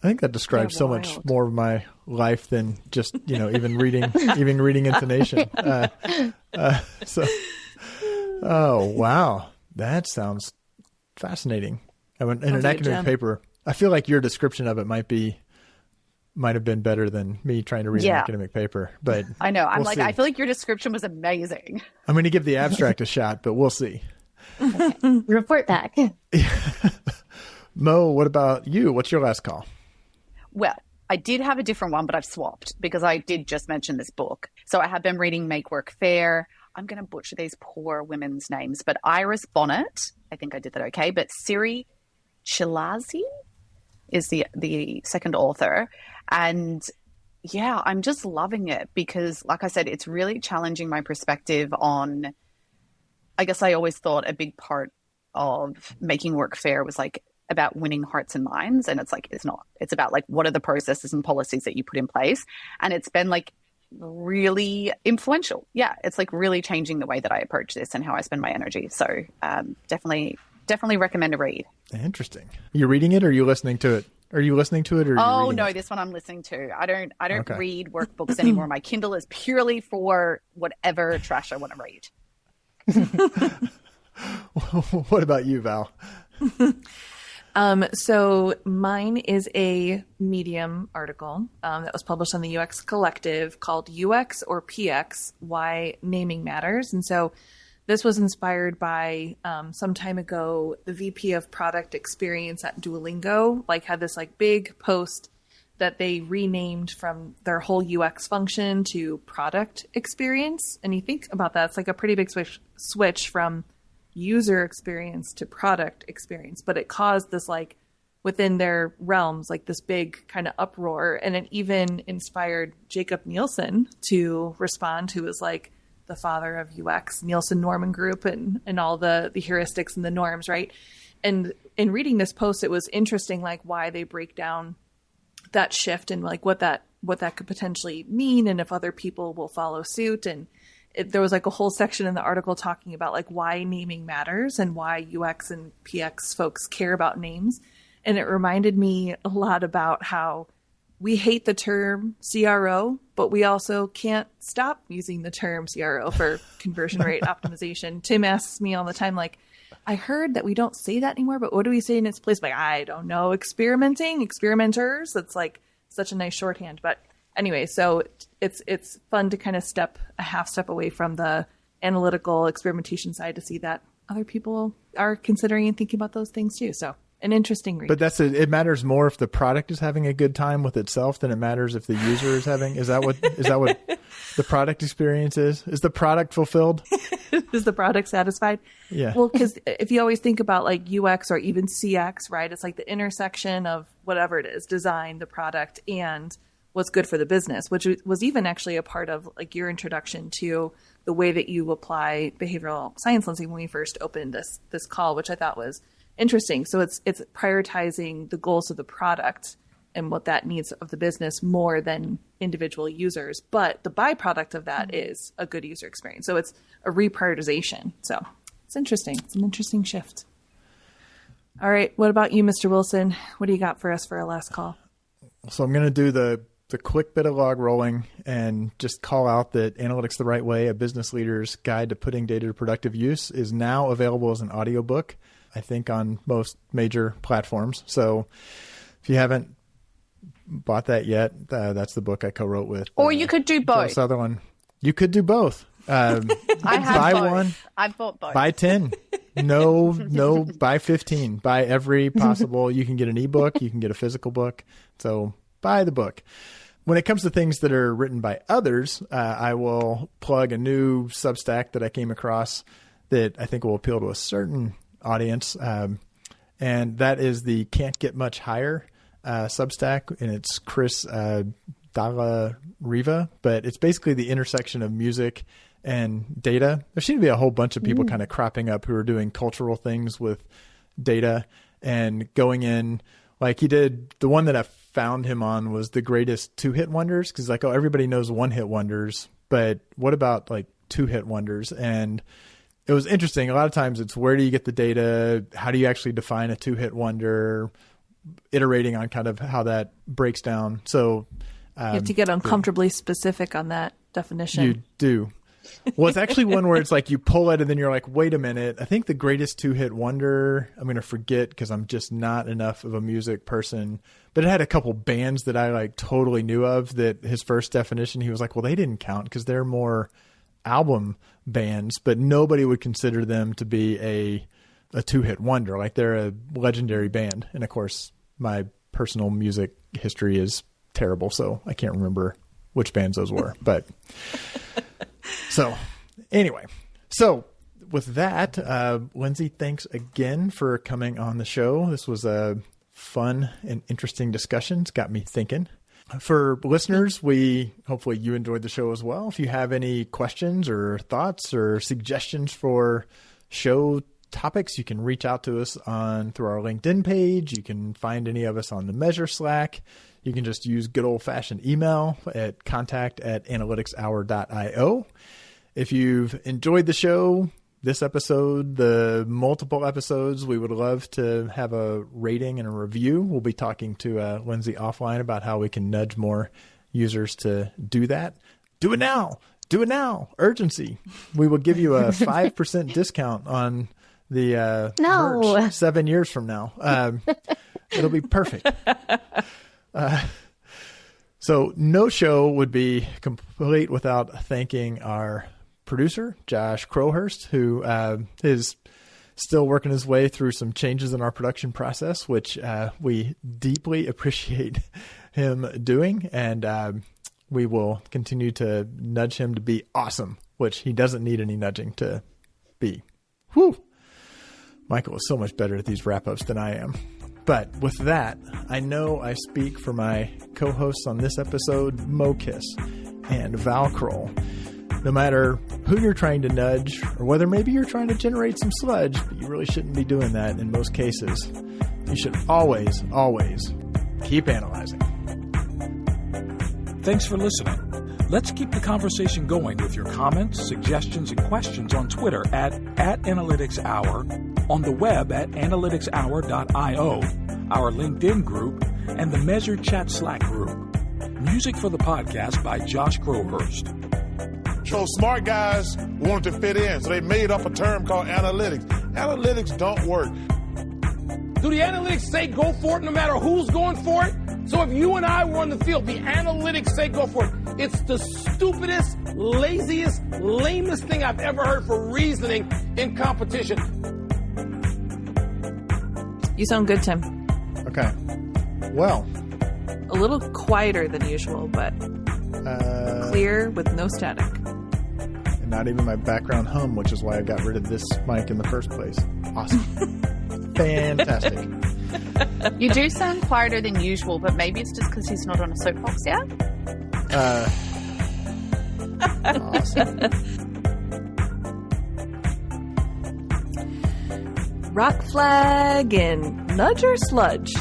I think that describes so much more of my life than just, even reading intonation. Oh, wow. That sounds fascinating. In an academic paper, I feel like your description of it might have been better than me trying to read an academic paper. But I know. I feel like your description was amazing. I'm going to give the abstract a shot, but we'll see. Okay. Report back. Mo, what about you? What's your last call? Well, I did have a different one, but I've swapped because I did just mention this book. So I have been reading Make Work Fair. I'm going to butcher these poor women's names, but Iris Bonnet, I think I did that okay, but Siri Chilazi is the second author. And yeah, I'm just loving it because, like I said, it's really challenging my perspective on, I guess I always thought a big part of making work fair was like about winning hearts and minds. And it's like, it's not. It's about like, what are the processes and policies that you put in place? And it's been like really influential. Yeah, it's like really changing the way that I approach this and how I spend my energy. So definitely recommend a read. Interesting. You reading it or are you listening to it? Are you listening to it or are you reading it? This one I'm listening to. I don't read workbooks anymore. My Kindle is purely for whatever trash I want to read. What about you, Val? So mine is a Medium article that was published on the UX Collective called UX or PX, Why Naming Matters. And so this was inspired by some time ago, the VP of product experience at Duolingo had this big post that they renamed from their whole UX function to product experience. And you think about that, it's a pretty big switch from user experience to product experience, but it caused this within their realms this big kind of uproar, and it even inspired Jacob Nielsen to respond, who was the father of UX, Nielsen Norman Group, and all the heuristics and the norms, right? And in reading this post, it was interesting why they break down that shift and what that could potentially mean, and if other people will follow suit. And there was a whole section in the article talking about why naming matters and why UX and PX folks care about names. And it reminded me a lot about how we hate the term CRO, but we also can't stop using the term CRO for conversion rate optimization. Tim asks me all the time, I heard that we don't say that anymore, but what do we say in its place? I don't know, experimenters. It's such a nice shorthand. But anyway, so it's fun to kind of a half step away from the analytical experimentation side to see that other people are considering and thinking about those things too. So an interesting read. But it matters more if the product is having a good time with itself than it matters if the user is having. Is that what the product experience is? Is the product fulfilled? Is the product satisfied? Yeah. Well, because if you always think about UX or even CX, right? It's the intersection of whatever it is, design, the product, and what's good for the business, which was even actually a part of like your introduction to the way that you apply behavioral science, Lindsay, when we first opened this call, which I thought was interesting. So it's prioritizing the goals of the product and what that needs of the business more than individual users. But the byproduct of that is a good user experience. So it's a reprioritization. So it's interesting. It's an interesting shift. All right. What about you, Mr. Wilson? What do you got for us for our last call? So I'm going to do the quick bit of log rolling and just call out that Analytics the Right Way, a business leader's guide to putting data to productive use, is now available as an audiobook, I think, on most major platforms. So if you haven't bought that yet, that's the book I co-wrote with. Or you could do both. Sutherland. You could do both. I have buy both. one. I've bought both. Buy 10. No, buy 15. Buy every possible. You can get an ebook. You can get a physical book. So buy the book. When it comes to things that are written by others, I will plug a new Substack that I came across that I think will appeal to a certain audience. And that is the Can't Get Much Higher Substack. And it's Chris Dalla Riva. But it's basically the intersection of music and data. There seem to be a whole bunch of people kind of cropping up who are doing cultural things with data and going in. Like he did, the one that I found him on was the greatest 2-hit wonders. Cause like, oh, everybody knows 1-hit wonders, but what about like 2-hit wonders? And it was interesting. A lot of times it's where do you get the data? How do you actually define a 2-hit wonder? Iterating on kind of how that breaks down. So you have to get uncomfortably specific on that definition. You do. Well, it's actually one where it's like you pull it and then you're like, wait a minute. I think the greatest 2-hit wonder, I'm going to forget because I'm just not enough of a music person. But it had a couple bands that I like totally knew of that his first definition, he was like, well, they didn't count because they're more album bands, but nobody would consider them to be a 2-hit wonder. Like they're a legendary band. And of course, my personal music history is terrible, so I can't remember which bands those were. But so anyway, so with that, Lindsay, thanks again for coming on the show. This was a fun and interesting discussion. It's got me thinking. For listeners, hopefully you enjoyed the show as well. If you have any questions or thoughts or suggestions for show topics, you can reach out to us through our LinkedIn page. You can find any of us on the Measure Slack. You can just use good old-fashioned email at contact@analyticshour.io. If you've enjoyed the show, this episode, the multiple episodes, we would love to have a rating and a review. We'll be talking to Lindsay offline about how we can nudge more users to do that. Do it now. Do it now. Urgency. We will give you a 5% discount on the merch 7 years from now. It'll be perfect. So no show would be complete without thanking our producer, Josh Crowhurst, who is still working his way through some changes in our production process, which we deeply appreciate him doing. And we will continue to nudge him to be awesome, which he doesn't need any nudging to be. Whew. Michael is so much better at these wrap-ups than I am. But with that, I know I speak for my co-hosts on this episode, Mo Kiss and Val Kroll. No matter who you're trying to nudge, or whether maybe you're trying to generate some sludge, but you really shouldn't be doing that in most cases, you should always, always keep analyzing. Thanks for listening. Let's keep the conversation going with your comments, suggestions, and questions on Twitter at @AnalyticsHour, on the web at analyticshour.io, our LinkedIn group, and the Measure Chat Slack group. Music for the podcast by Josh Crowhurst. So smart guys wanted to fit in, so they made up a term called analytics. Analytics don't work. Do the analytics say go for it no matter who's going for it? So if you and I were on the field, the analytics say go for it. It's the stupidest, laziest, lamest thing I've ever heard for reasoning in competition. You sound good, Tim. Okay. Well. A little quieter than usual, but clear with no static. And not even my background hum, which is why I got rid of this mic in the first place. Awesome. Fantastic. You do sound quieter than usual, but maybe it's just because he's not on a soapbox yet. Awesome. Rock flag and nudge or sludge.